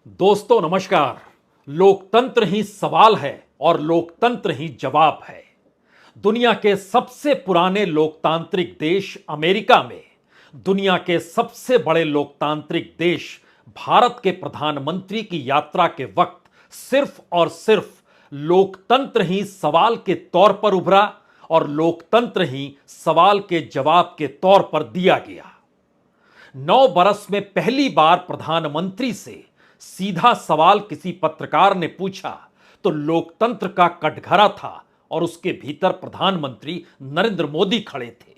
दोस्तों नमस्कार। लोकतंत्र ही सवाल है और लोकतंत्र ही जवाब है। दुनिया के सबसे पुराने लोकतांत्रिक देश अमेरिका में दुनिया के सबसे बड़े लोकतांत्रिक देश भारत के प्रधानमंत्री की यात्रा के वक्त सिर्फ और सिर्फ लोकतंत्र ही सवाल के तौर पर उभरा और लोकतंत्र ही सवाल के जवाब के तौर पर दिया गया। 9 बरस में पहली बार प्रधानमंत्री से सीधा सवाल किसी पत्रकार ने पूछा तो लोकतंत्र का कटघरा था और उसके भीतर प्रधानमंत्री नरेंद्र मोदी खड़े थे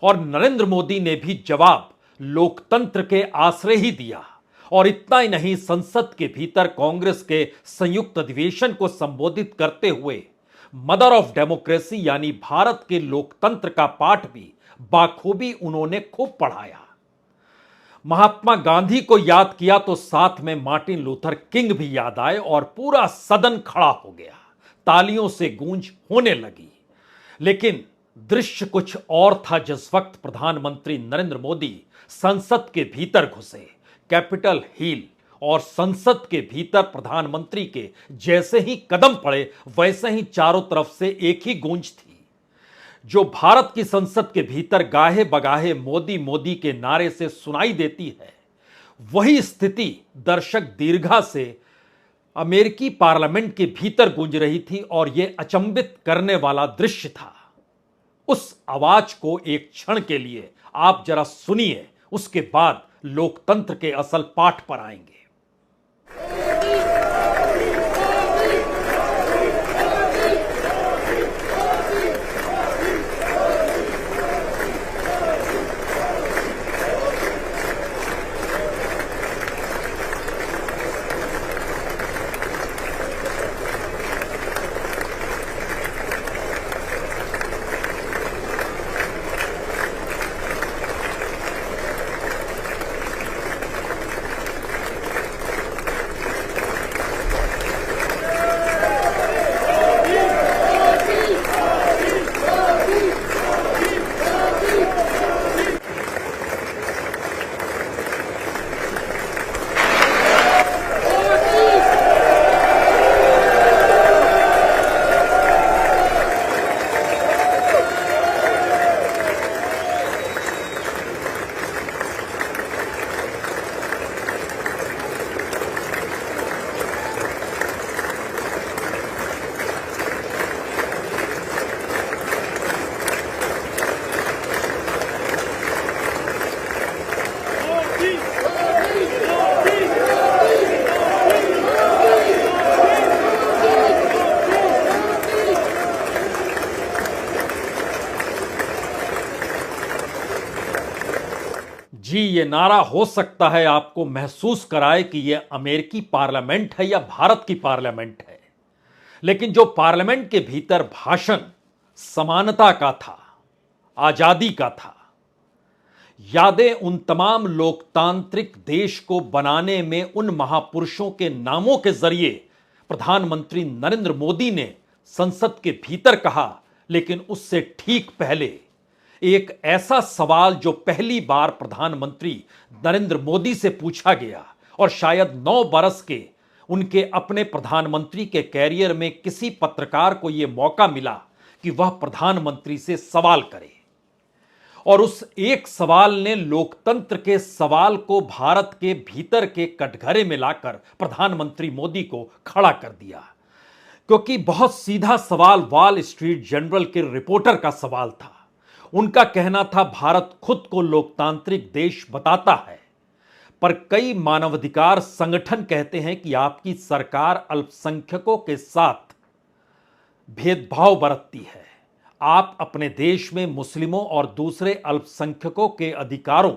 और नरेंद्र मोदी ने भी जवाब लोकतंत्र के आश्रय ही दिया। और इतना ही नहीं, संसद के भीतर कांग्रेस के संयुक्त अधिवेशन को संबोधित करते हुए मदर ऑफ डेमोक्रेसी यानी भारत के लोकतंत्र का पाठ भी बाखूबी उन्होंने खूब पढ़ाया। महात्मा गांधी को याद किया तो साथ में मार्टिन लूथर किंग भी याद आए और पूरा सदन खड़ा हो गया, तालियों से गूंज होने लगी। लेकिन दृश्य कुछ और था जिस वक्त प्रधानमंत्री नरेंद्र मोदी संसद के भीतर घुसे, कैपिटल हिल, और संसद के भीतर प्रधानमंत्री के जैसे ही कदम पड़े वैसे ही चारों तरफ से एक ही गूंज थी जो भारत की संसद के भीतर गाहे बगाहे मोदी मोदी के नारे से सुनाई देती है। वही स्थिति दर्शक दीर्घा से अमेरिकी पार्लियामेंट के भीतर गूंज रही थी और यह अचंभित करने वाला दृश्य था। उस आवाज को एक क्षण के लिए आप जरा सुनिए, उसके बाद लोकतंत्र के असल पाठ पर आएंगे। जी, ये नारा हो सकता है आपको महसूस कराए कि यह अमेरिकी पार्लियामेंट है या भारत की पार्लियामेंट है, लेकिन जो पार्लियामेंट के भीतर भाषण समानता का था, आजादी का था। यादें उन तमाम लोकतांत्रिक देश को बनाने में उन महापुरुषों के नामों के जरिए प्रधानमंत्री नरेंद्र मोदी ने संसद के भीतर कहा, लेकिन उससे ठीक पहले एक ऐसा सवाल जो पहली बार प्रधानमंत्री नरेंद्र मोदी से पूछा गया और शायद 9 बरस के उनके अपने प्रधानमंत्री के कैरियर में किसी पत्रकार को यह मौका मिला कि वह प्रधानमंत्री से सवाल करे। और उस एक सवाल ने लोकतंत्र के सवाल को भारत के भीतर के कटघरे में लाकर प्रधानमंत्री मोदी को खड़ा कर दिया, क्योंकि बहुत सीधा सवाल वॉल स्ट्रीट जर्नल के रिपोर्टर का सवाल था। उनका कहना था भारत खुद को लोकतांत्रिक देश बताता है, पर कई मानवाधिकार संगठन कहते हैं कि आपकी सरकार अल्पसंख्यकों के साथ भेदभाव बरतती है। आप अपने देश में मुस्लिमों और दूसरे अल्पसंख्यकों के अधिकारों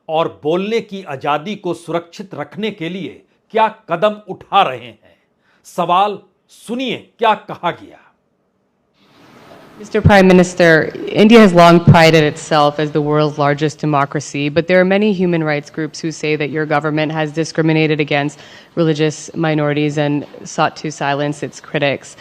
और बोलने की आजादी को सुरक्षित रखने के लिए क्या कदम उठा रहे हैं। सवाल सुनिए क्या कहा गया। Mr. Prime Minister, India has long prided itself as the world's largest democracy, but there are many human rights groups who say that your government has discriminated against religious minorities and sought to silence its critics.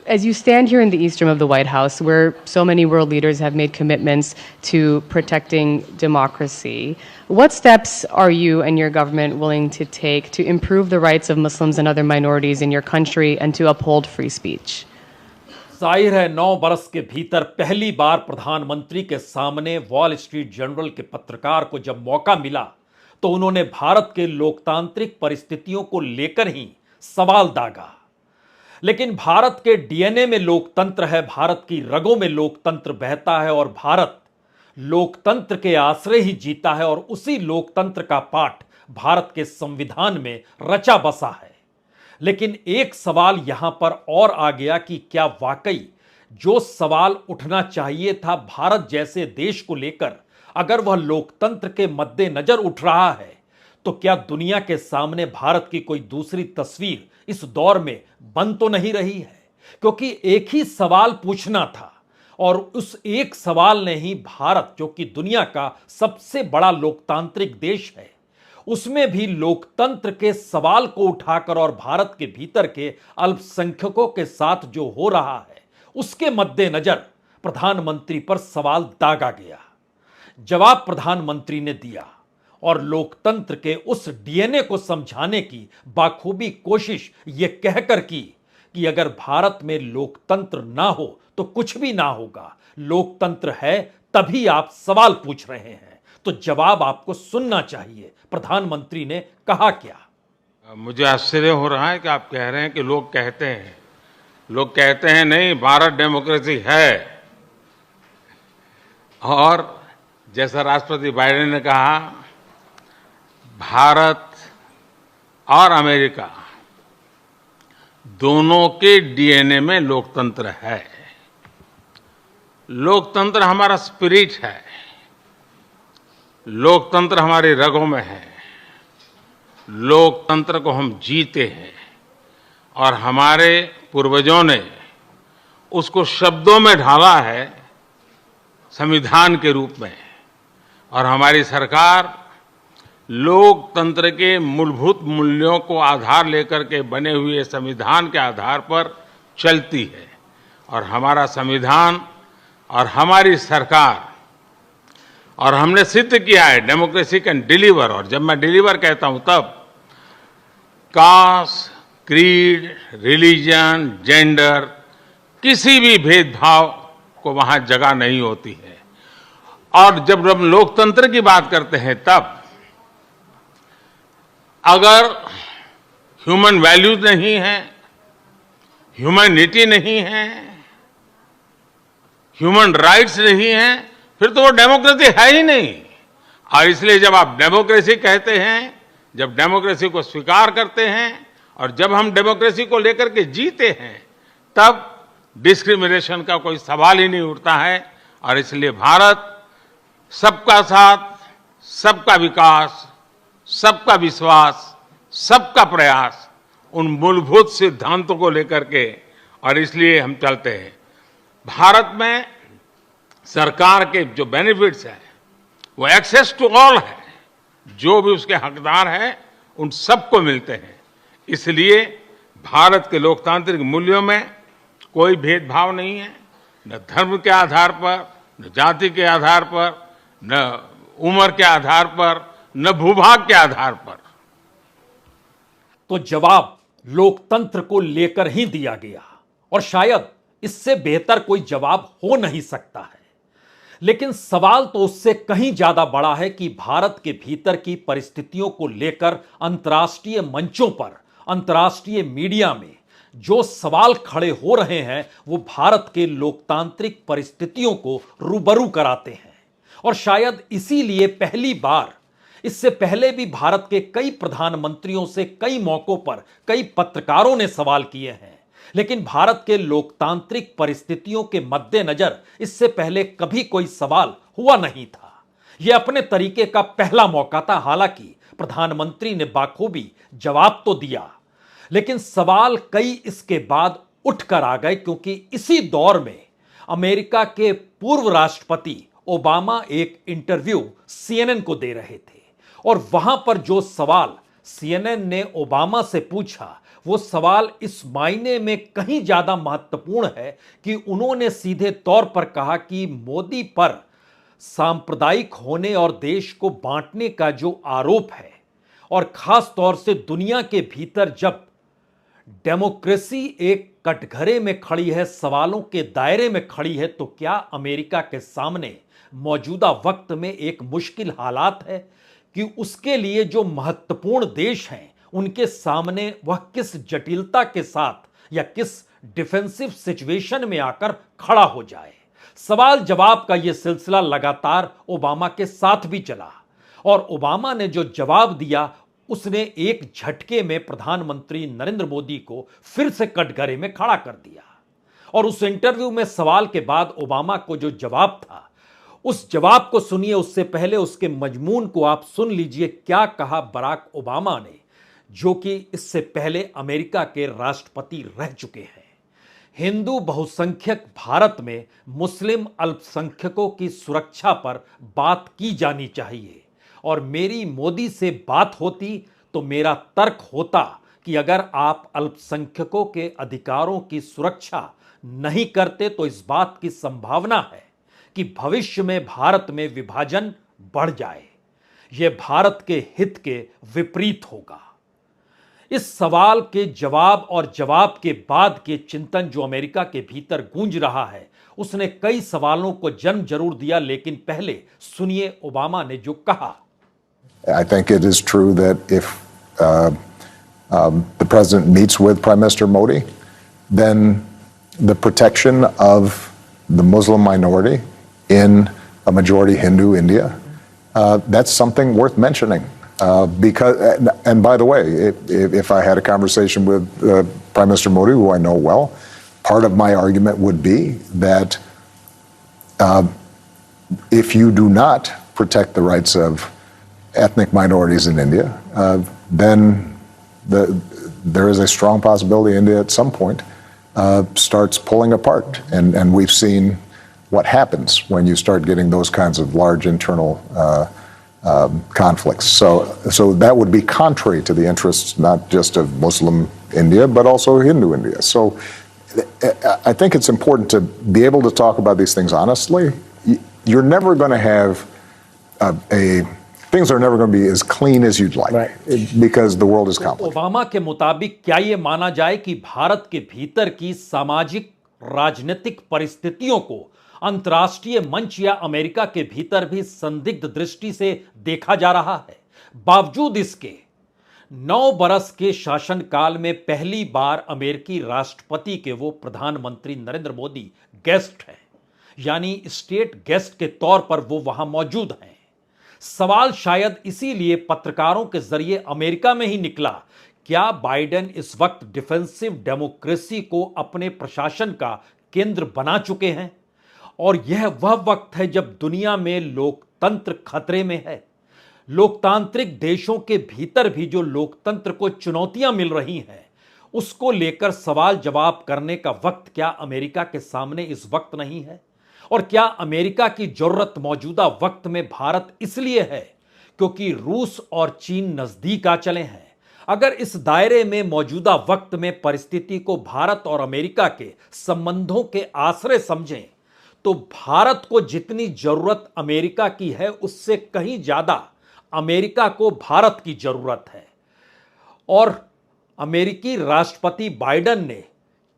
As you stand here in the east room of the White House, where so many world leaders have made commitments to protecting democracy, what steps are you and your government willing to take to improve the rights of Muslims and other minorities in your country and to uphold free speech? जाहिर है 9 बरस के भीतर पहली बार प्रधानमंत्री के सामने wall street journal के पत्रकार को जब मौका मिला तो उन्होंने भारत के लोकतांत्रिक परिस्थितियों को लेकर ही सवाल दागा। लेकिन भारत के डीएनए में लोकतंत्र है, भारत की रगों में लोकतंत्र बहता है और भारत लोकतंत्र के आश्रय ही जीता है और उसी लोकतंत्र का पाठ भारत के संविधान में रचा बसा है। लेकिन एक सवाल यहां पर और आ गया कि क्या वाकई जो सवाल उठना चाहिए था भारत जैसे देश को लेकर, अगर वह लोकतंत्र के मद्देनजर उठ रहा है तो क्या दुनिया के सामने भारत की कोई दूसरी तस्वीर इस दौर में बन तो नहीं रही है? क्योंकि एक ही सवाल पूछना था और उस एक सवाल ने ही भारत, जो कि दुनिया का सबसे बड़ा लोकतांत्रिक देश है, उसमें भी लोकतंत्र के सवाल को उठाकर और भारत के भीतर के अल्पसंख्यकों के साथ जो हो रहा है उसके मद्देनजर प्रधानमंत्री पर सवाल दागा गया। जवाब प्रधानमंत्री ने दिया और लोकतंत्र के उस डीएनए को समझाने की बाखूबी कोशिश यह कहकर की कि अगर भारत में लोकतंत्र ना हो तो कुछ भी ना होगा, लोकतंत्र है तभी आप सवाल पूछ रहे हैं, तो जवाब आपको सुनना चाहिए। प्रधानमंत्री ने कहा क्या? मुझे आश्चर्य हो रहा है कि आप कह रहे हैं कि लोग कहते हैं नहीं, भारत डेमोक्रेसी है। और जैसा राष्ट्रपति बाइडेन ने कहा, भारत और अमेरिका दोनों के डीएनए में लोकतंत्र है। लोकतंत्र हमारा स्पिरिट है, लोकतंत्र हमारी रगों में है, लोकतंत्र को हम जीते हैं और हमारे पूर्वजों ने उसको शब्दों में ढाला है संविधान के रूप में। और हमारी सरकार लोकतंत्र के मूलभूत मूल्यों को आधार लेकर के बने हुए संविधान के आधार पर चलती है। और हमारा संविधान और हमारी सरकार, और हमने सिद्ध किया है डेमोक्रेसी कैन डिलीवर। और जब मैं डिलीवर कहता हूं तब कास्ट, क्रीड, रिलीजन, जेंडर, किसी भी भेदभाव को वहां जगह नहीं होती है। और जब हम लोकतंत्र की बात करते हैं तब अगर ह्यूमन वैल्यूज नहीं है, ह्यूमैनिटी नहीं है, ह्यूमन राइट्स नहीं है, फिर तो वो डेमोक्रेसी है ही नहीं। और इसलिए जब आप डेमोक्रेसी कहते हैं, जब डेमोक्रेसी को स्वीकार करते हैं और जब हम डेमोक्रेसी को लेकर के जीते हैं, तब डिस्क्रिमिनेशन का कोई सवाल ही नहीं उठता है। और इसलिए भारत सबका साथ, सबका विकास, सबका विश्वास, सबका प्रयास, उन मूलभूत सिद्धांतों को लेकर के, और इसलिए हम चलते हैं। भारत में सरकार के जो बेनिफिट्स हैं वो एक्सेस टू ऑल है, जो भी उसके हकदार हैं उन सबको मिलते हैं। इसलिए भारत के लोकतांत्रिक मूल्यों में कोई भेदभाव नहीं है, न धर्म के आधार पर, न जाति के आधार पर, न उम्र के आधार पर, न भूभाग के आधार पर। तो जवाब लोकतंत्र को लेकर ही दिया गया और शायद इससे बेहतर कोई जवाब हो नहीं सकता है। लेकिन सवाल तो उससे कहीं ज्यादा बड़ा है कि भारत के भीतर की परिस्थितियों को लेकर अंतर्राष्ट्रीय मंचों पर, अंतर्राष्ट्रीय मीडिया में जो सवाल खड़े हो रहे हैं वो भारत के लोकतांत्रिक परिस्थितियों को रूबरू कराते हैं। और शायद इसीलिए पहली बार, इससे पहले भी भारत के कई प्रधानमंत्रियों से कई मौकों पर कई पत्रकारों ने सवाल किए हैं, लेकिन भारत के लोकतांत्रिक परिस्थितियों के मद्देनजर इससे पहले कभी कोई सवाल हुआ नहीं था। यह अपने तरीके का पहला मौका था। हालांकि प्रधानमंत्री ने बाखूबी जवाब तो दिया, लेकिन सवाल कई इसके बाद उठकर आ गए, क्योंकि इसी दौर में अमेरिका के पूर्व राष्ट्रपति ओबामा एक इंटरव्यू CNN को दे रहे थे और वहां पर जो सवाल CNN ने ओबामा से पूछा, वो सवाल इस मायने में कहीं ज्यादा महत्वपूर्ण है कि उन्होंने सीधे तौर पर कहा कि मोदी पर सांप्रदायिक होने और देश को बांटने का जो आरोप है, और खास तौर से दुनिया के भीतर जब डेमोक्रेसी एक कटघरे में खड़ी है, सवालों के दायरे में खड़ी है, तो क्या अमेरिका के सामने मौजूदा वक्त में एक मुश्किल हालात है कि उसके लिए जो महत्वपूर्ण देश हैं उनके सामने वह किस जटिलता के साथ या किस डिफेंसिव सिचुएशन में आकर खड़ा हो जाए। सवाल जवाब का यह सिलसिला लगातार ओबामा के साथ भी चला और ओबामा ने जो जवाब दिया उसने एक झटके में प्रधानमंत्री नरेंद्र मोदी को फिर से कटघरे में खड़ा कर दिया। और उस इंटरव्यू में सवाल के बाद ओबामा को जो जवाब था, उस जवाब को सुनिए। उससे पहले उसके मजमून को आप सुन लीजिए, क्या कहा बराक ओबामा ने, जो कि इससे पहले अमेरिका के राष्ट्रपति रह चुके हैं। हिंदू बहुसंख्यक भारत में मुस्लिम अल्पसंख्यकों की सुरक्षा पर बात की जानी चाहिए, और मेरी मोदी से बात होती तो मेरा तर्क होता कि अगर आप अल्पसंख्यकों के अधिकारों की सुरक्षा नहीं करते तो इस बात की संभावना है कि भविष्य में भारत में विभाजन बढ़ जाए। यह भारत के हित के विपरीत होगा। इस सवाल के जवाब और जवाब के बाद के चिंतन जो अमेरिका के भीतर गूंज रहा है, उसने कई सवालों को जन्म जरूर दिया, लेकिन पहले सुनिए ओबामा ने जो कहा। I think it is true that if the president meets with Prime Minister Modi, then the protection of the Muslim minority in a majority Hindu India, that's something worth mentioning. Because, and by the way, if I had a conversation with Prime Minister Modi, who I know well, part of my argument would be that if you do not protect the rights of ethnic minorities in India, then there is a strong possibility India at some point starts pulling apart. And we've seen what happens when you start getting those kinds of large internal conflicts. So that would be contrary to the interests not just of Muslim India, but also Hindu India. So I think it's important to be able to talk about these things honestly. You're never going to have things are never going to be as clean as you'd like, right, because the world is complicated. Obama के मुताबिक क्या यह माना जाए कि भारत के भीतर की सामाजिक राजनीतिक परिस्थितियों को अंतर्राष्ट्रीय मंच या अमेरिका के भीतर भी संदिग्ध दृष्टि से देखा जा रहा है? बावजूद इसके 9 बरस के शासनकाल में पहली बार अमेरिकी राष्ट्रपति के वो प्रधानमंत्री नरेंद्र मोदी गेस्ट हैं, यानी स्टेट गेस्ट के तौर पर वो वहां मौजूद हैं। सवाल शायद इसीलिए पत्रकारों के जरिए अमेरिका में ही निकला, क्या बाइडेन इस वक्त डिफेंसिव डेमोक्रेसी को अपने प्रशासन का केंद्र बना चुके हैं? और यह वह वक्त है जब दुनिया में लोकतंत्र खतरे में है। लोकतांत्रिक देशों के भीतर भी जो लोकतंत्र को चुनौतियां मिल रही हैं, उसको लेकर सवाल जवाब करने का वक्त क्या अमेरिका के सामने इस वक्त नहीं है? और क्या अमेरिका की जरूरत मौजूदा वक्त में भारत इसलिए है क्योंकि रूस और चीन नजदीक आ चले हैं? अगर इस दायरे में मौजूदा वक्त में परिस्थिति को भारत और अमेरिका के संबंधों के आश्रय समझें, तो भारत को जितनी जरूरत अमेरिका की है उससे कहीं ज्यादा अमेरिका को भारत की जरूरत है। और अमेरिकी राष्ट्रपति बाइडेन ने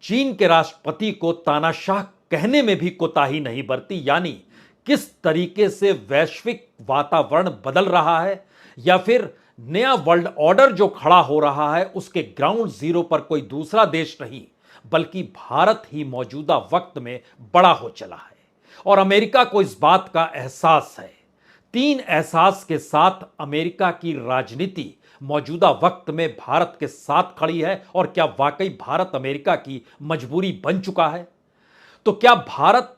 चीन के राष्ट्रपति को तानाशाह कहने में भी कोताही नहीं बरती, यानी किस तरीके से वैश्विक वातावरण बदल रहा है या फिर नया वर्ल्ड ऑर्डर जो खड़ा हो रहा है उसके ग्राउंड जीरो पर कोई दूसरा देश नहीं बल्कि भारत ही मौजूदा वक्त में बड़ा हो चला है। और अमेरिका को इस बात का एहसास है। 3 एहसास के साथ अमेरिका की राजनीति मौजूदा वक्त में भारत के साथ खड़ी है। और क्या वाकई भारत अमेरिका की मजबूरी बन चुका है? तो क्या भारत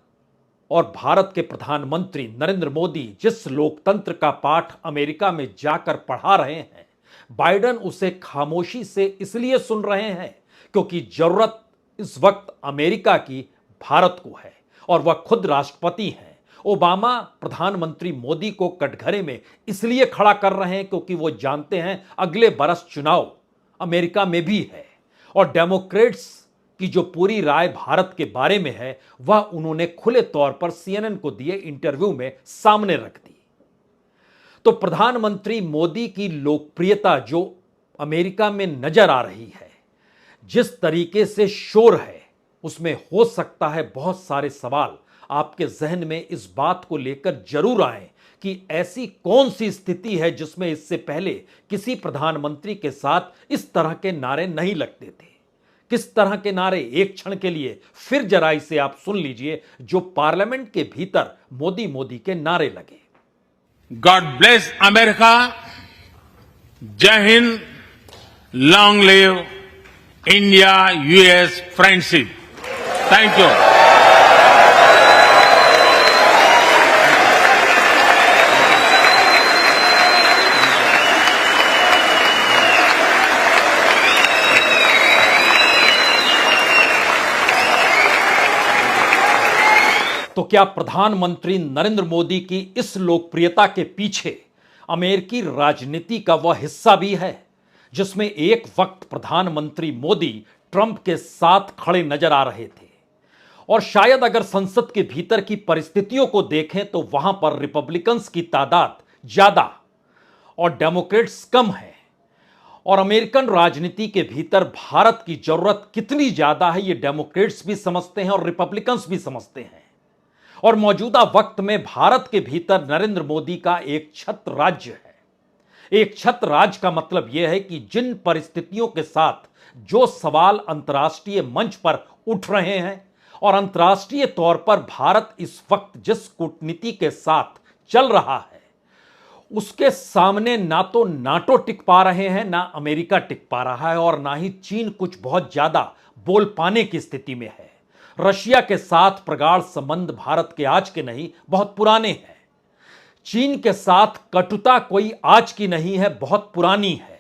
और भारत के प्रधानमंत्री नरेंद्र मोदी जिस लोकतंत्र का पाठ अमेरिका में जाकर पढ़ा रहे हैं, बाइडेन उसे खामोशी से इसलिए सुन रहे हैं क्योंकि जरूरत इस वक्त अमेरिका की भारत को है और वह खुद राष्ट्रपति हैं। ओबामा प्रधानमंत्री मोदी को कटघरे में इसलिए खड़ा कर रहे हैं क्योंकि वो जानते हैं अगले बरस चुनाव अमेरिका में भी है और डेमोक्रेट्स की जो पूरी राय भारत के बारे में है वह उन्होंने खुले तौर पर CNN को दिए इंटरव्यू में सामने रख दी। तो प्रधानमंत्री मोदी की लोकप्रियता जो अमेरिका में नजर आ रही है, जिस तरीके से शोर है, उसमें हो सकता है बहुत सारे सवाल आपके जहन में इस बात को लेकर जरूर आए कि ऐसी कौन सी स्थिति है जिसमें इससे पहले किसी प्रधानमंत्री के साथ इस तरह के नारे नहीं लगते थे। किस तरह के नारे, एक क्षण के लिए फिर जरा इसे आप सुन लीजिए जो पार्लियामेंट के भीतर मोदी मोदी के नारे लगे। गॉड ब्लेस अमेरिका, जय Hind, long live India US friendship. Thank you. तो क्या प्रधानमंत्री नरेंद्र मोदी की इस लोकप्रियता के पीछे अमेरिकी राजनीति का वह हिस्सा भी है जिसमें एक वक्त प्रधानमंत्री मोदी ट्रंप के साथ खड़े नजर आ रहे थे? और शायद अगर संसद के भीतर की परिस्थितियों को देखें तो वहां पर रिपब्लिकन्स की तादाद ज्यादा और डेमोक्रेट्स कम है। और अमेरिकन राजनीति के भीतर भारत की जरूरत कितनी ज्यादा है, ये डेमोक्रेट्स भी समझते हैं और रिपब्लिकन्स भी समझते हैं। और मौजूदा वक्त में भारत के भीतर नरेंद्र मोदी का एक छत्र राज्य है। एक छत्र राज्य का मतलब यह है कि जिन परिस्थितियों के साथ जो सवाल अंतर्राष्ट्रीय मंच पर उठ रहे हैं और अंतर्राष्ट्रीय तौर पर भारत इस वक्त जिस कूटनीति के साथ चल रहा है, उसके सामने ना तो नाटो टिक पा रहे हैं, ना अमेरिका टिक पा रहा है और ना ही चीन कुछ बहुत ज्यादा बोल पाने की स्थिति में है। रशिया के साथ प्रगाढ़ संबंध भारत के आज के नहीं, बहुत पुराने हैं। चीन के साथ कटुता कोई आज की नहीं है, बहुत पुरानी है।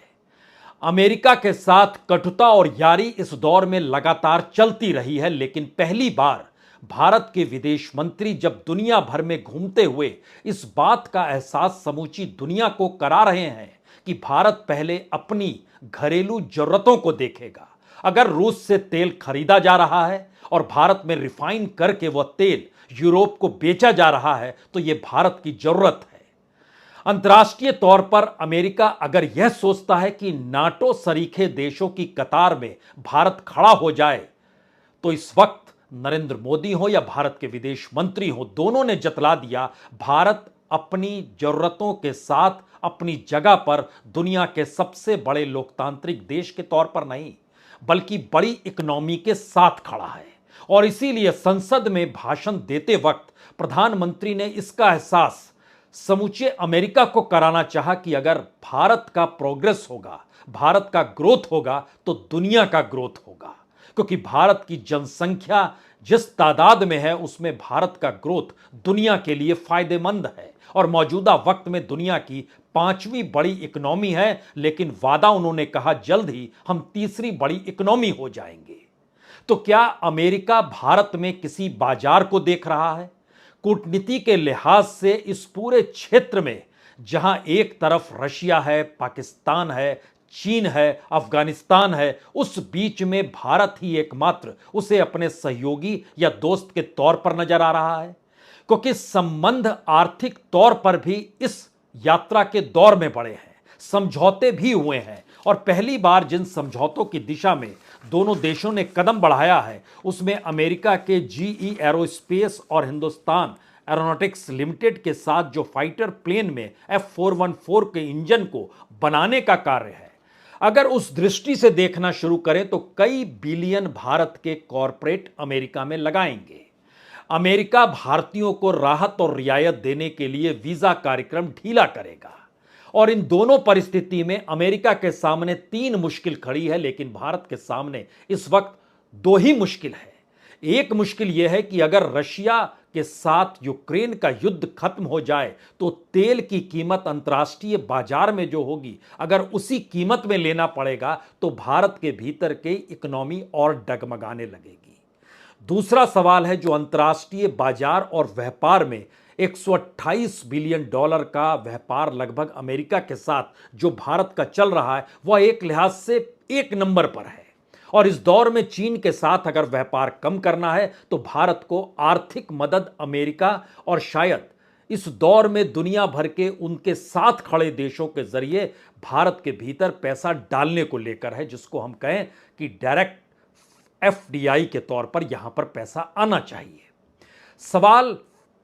अमेरिका के साथ कटुता और यारी इस दौर में लगातार चलती रही है, लेकिन पहली बार भारत के विदेश मंत्री जब दुनिया भर में घूमते हुए इस बात का एहसास समूची दुनिया को करा रहे हैं कि भारत पहले अपनी घरेलू जरूरतों को देखेगा। अगर रूस से तेल खरीदा जा रहा है और भारत में रिफाइन करके वह तेल यूरोप को बेचा जा रहा है तो यह भारत की जरूरत है। अंतर्राष्ट्रीय तौर पर अमेरिका अगर यह सोचता है कि नाटो सरीखे देशों की कतार में भारत खड़ा हो जाए, तो इस वक्त नरेंद्र मोदी हो या भारत के विदेश मंत्री हो, दोनों ने जतला दिया भारत अपनी जरूरतों के साथ अपनी जगह पर दुनिया के सबसे बड़े लोकतांत्रिक देश के तौर पर नहीं, बल्कि बड़ी इकोनॉमी के साथ खड़ा है। और इसीलिए संसद में भाषण देते वक्त प्रधानमंत्री ने इसका एहसास समूचे अमेरिका को कराना चाहा कि अगर भारत का प्रोग्रेस होगा, भारत का ग्रोथ होगा, तो दुनिया का ग्रोथ होगा। क्योंकि भारत की जनसंख्या जिस तादाद में है उसमें भारत का ग्रोथ दुनिया के लिए फायदेमंद है और मौजूदा वक्त में दुनिया की 5वीं बड़ी इकोनॉमी है, लेकिन वादा उन्होंने कहा जल्द ही हम 3री बड़ी इकोनॉमी हो जाएंगे। तो क्या अमेरिका भारत में किसी बाजार को देख रहा है? कूटनीति के लिहाज से इस पूरे क्षेत्र में जहां एक तरफ रशिया है, पाकिस्तान है, चीन है, अफगानिस्तान है, उस बीच में भारत ही एकमात्र उसे अपने सहयोगी या दोस्त के तौर पर नजर आ रहा है। क्योंकि संबंध आर्थिक तौर पर भी इस यात्रा के दौर में बढ़े हैं, समझौते भी हुए हैं और पहली बार जिन समझौतों की दिशा में दोनों देशों ने कदम बढ़ाया है उसमें अमेरिका के GE एरोस्पेस और हिंदुस्तान एरोनॉटिक्स लिमिटेड के साथ जो फाइटर प्लेन में F414 के इंजन को बनाने का कार्य है। अगर उस दृष्टि से देखना शुरू करें तो कई बिलियन भारत के कॉरपोरेट अमेरिका में लगाएंगे। अमेरिका भारतीयों को राहत और रियायत देने के लिए वीजा कार्यक्रम ढीला करेगा और इन दोनों परिस्थिति में अमेरिका के सामने 3 मुश्किल खड़ी है, लेकिन भारत के सामने इस वक्त 2 ही मुश्किल है। एक मुश्किल यह है कि अगर रशिया के साथ यूक्रेन का युद्ध खत्म हो जाए तो तेल की कीमत अंतर्राष्ट्रीय बाजार में जो होगी, अगर उसी कीमत में लेना पड़ेगा तो भारत के भीतर की इकोनॉमी और डगमगाने लगेगी। दूसरा सवाल है जो अंतर्राष्ट्रीय बाजार और व्यापार में $128 बिलियन का व्यापार लगभग अमेरिका के साथ जो भारत का चल रहा है वह एक लिहाज से एक नंबर पर है। और इस दौर में चीन के साथ अगर व्यापार कम करना है तो भारत को आर्थिक मदद अमेरिका और शायद इस दौर में दुनिया भर के उनके साथ खड़े देशों के जरिए भारत के भीतर पैसा डालने को लेकर है, जिसको हम कहें कि डायरेक्ट FDI के तौर पर यहां पर पैसा आना चाहिए। सवाल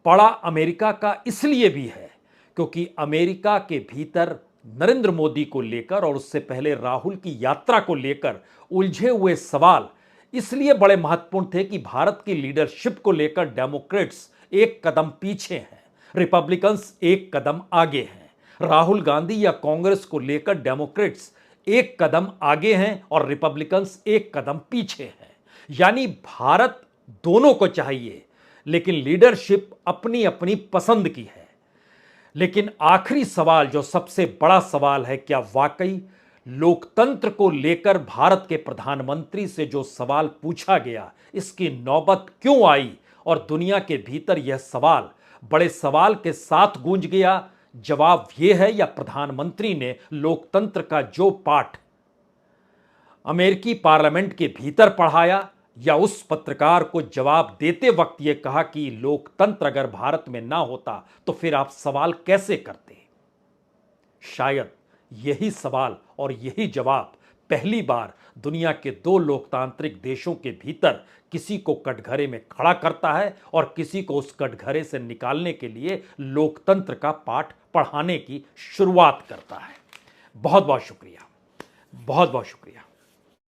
पड़ा अमेरिका का इसलिए भी है क्योंकि अमेरिका के भीतर नरेंद्र मोदी को लेकर और उससे पहले राहुल की यात्रा को लेकर उलझे हुए सवाल इसलिए बड़े महत्वपूर्ण थे कि भारत की लीडरशिप को लेकर डेमोक्रेट्स एक कदम पीछे हैं, रिपब्लिकन्स एक कदम आगे हैं। राहुल गांधी या कांग्रेस को लेकर डेमोक्रेट्स एक कदम आगे हैं और रिपब्लिकन्स एक कदम पीछे हैं। यानी भारत दोनों को चाहिए, लेकिन लीडरशिप अपनी अपनी पसंद की है। लेकिन आखिरी सवाल जो सबसे बड़ा सवाल है, क्या वाकई लोकतंत्र को लेकर भारत के प्रधानमंत्री से जो सवाल पूछा गया इसकी नौबत क्यों आई और दुनिया के भीतर यह सवाल बड़े सवाल के साथ गूंज गया? जवाब यह है, या प्रधानमंत्री ने लोकतंत्र का जो पाठ अमेरिकी पार्लियामेंट के भीतर पढ़ाया, या उस पत्रकार को जवाब देते वक्त यह कहा कि लोकतंत्र अगर भारत में ना होता तो फिर आप सवाल कैसे करते? शायद यही सवाल और यही जवाब पहली बार दुनिया के दो लोकतांत्रिक देशों के भीतर किसी को कटघरे में खड़ा करता है और किसी को उस कटघरे से निकालने के लिए लोकतंत्र का पाठ पढ़ाने की शुरुआत करता है। बहुत बहुत शुक्रिया, बहुत बहुत शुक्रिया।